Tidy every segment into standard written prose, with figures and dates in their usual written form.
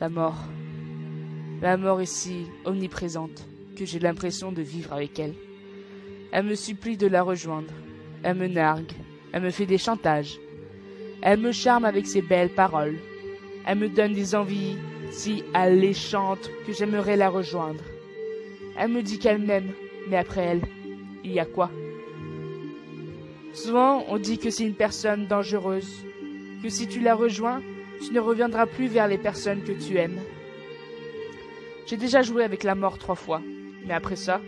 La mort. La mort est si omniprésente que j'ai l'impression de vivre avec elle. Elle me supplie de la rejoindre. Elle me nargue. Elle me fait des chantages. Elle me charme avec ses belles paroles. Elle me donne des envies si alléchantes que j'aimerais la rejoindre. Elle me dit qu'elle m'aime, mais après elle, il y a quoi? Souvent, on dit que c'est une personne dangereuse, que si tu la rejoins, tu ne reviendras plus vers les personnes que tu aimes. J'ai déjà joué avec la mort 3 fois, mais après ça,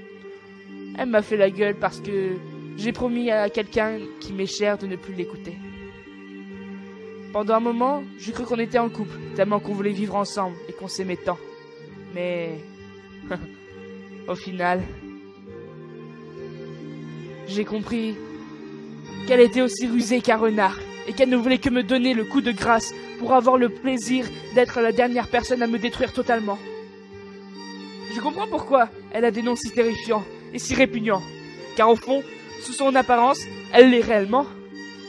elle m'a fait la gueule parce que j'ai promis à quelqu'un qui m'est cher de ne plus l'écouter. Pendant un moment, j'ai cru qu'on était en couple, tellement qu'on voulait vivre ensemble et qu'on s'aimait tant. Mais au final, j'ai compris qu'elle était aussi rusée qu'un renard et qu'elle ne voulait que me donner le coup de grâce pour avoir le plaisir d'être la dernière personne à me détruire totalement. Je comprends pourquoi elle a des noms si terrifiants et si répugnants, car au fond, sous son apparence, elle l'est réellement.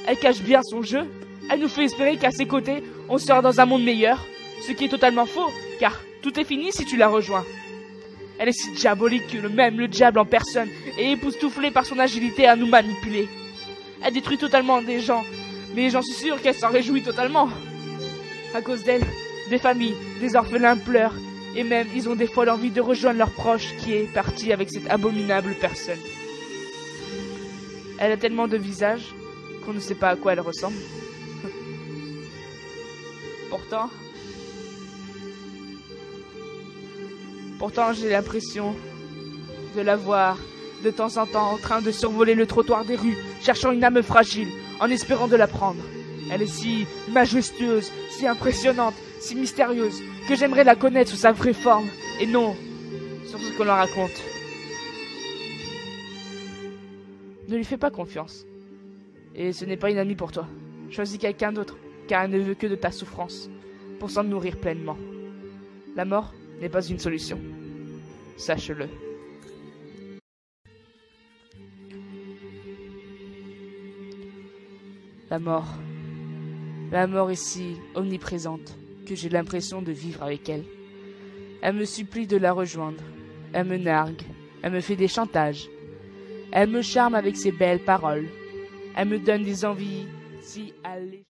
Elle cache bien son jeu, elle nous fait espérer qu'à ses côtés, on sera dans un monde meilleur, ce qui est totalement faux, car tout est fini si tu la rejoins. Elle est si diabolique que même le diable en personne est époustouflé par son agilité à nous manipuler. Elle détruit totalement des gens, mais j'en suis sûr qu'elle s'en réjouit totalement. À cause d'elle, des familles, des orphelins pleurent, et même ils ont des fois l'envie de rejoindre leur proche qui est parti avec cette abominable personne. Elle a tellement de visages qu'on ne sait pas à quoi elle ressemble. Pourtant, j'ai l'impression de la voir de temps en temps en train de survoler le trottoir des rues, cherchant une âme fragile, en espérant de la prendre. Elle est si majestueuse, si impressionnante, si mystérieuse, que j'aimerais la connaître sous sa vraie forme, et non sur ce qu'on la raconte. Ne lui fais pas confiance. Et ce n'est pas une amie pour toi. Choisis quelqu'un d'autre, car elle ne veut que de ta souffrance, pour s'en nourrir pleinement. La mort n'est pas une solution. Sache-le. La mort. La mort est si omniprésente que j'ai l'impression de vivre avec elle. Elle me supplie de la rejoindre. Elle me nargue. Elle me fait des chantages. Elle me charme avec ses belles paroles. Elle me donne des envies si alléchantes.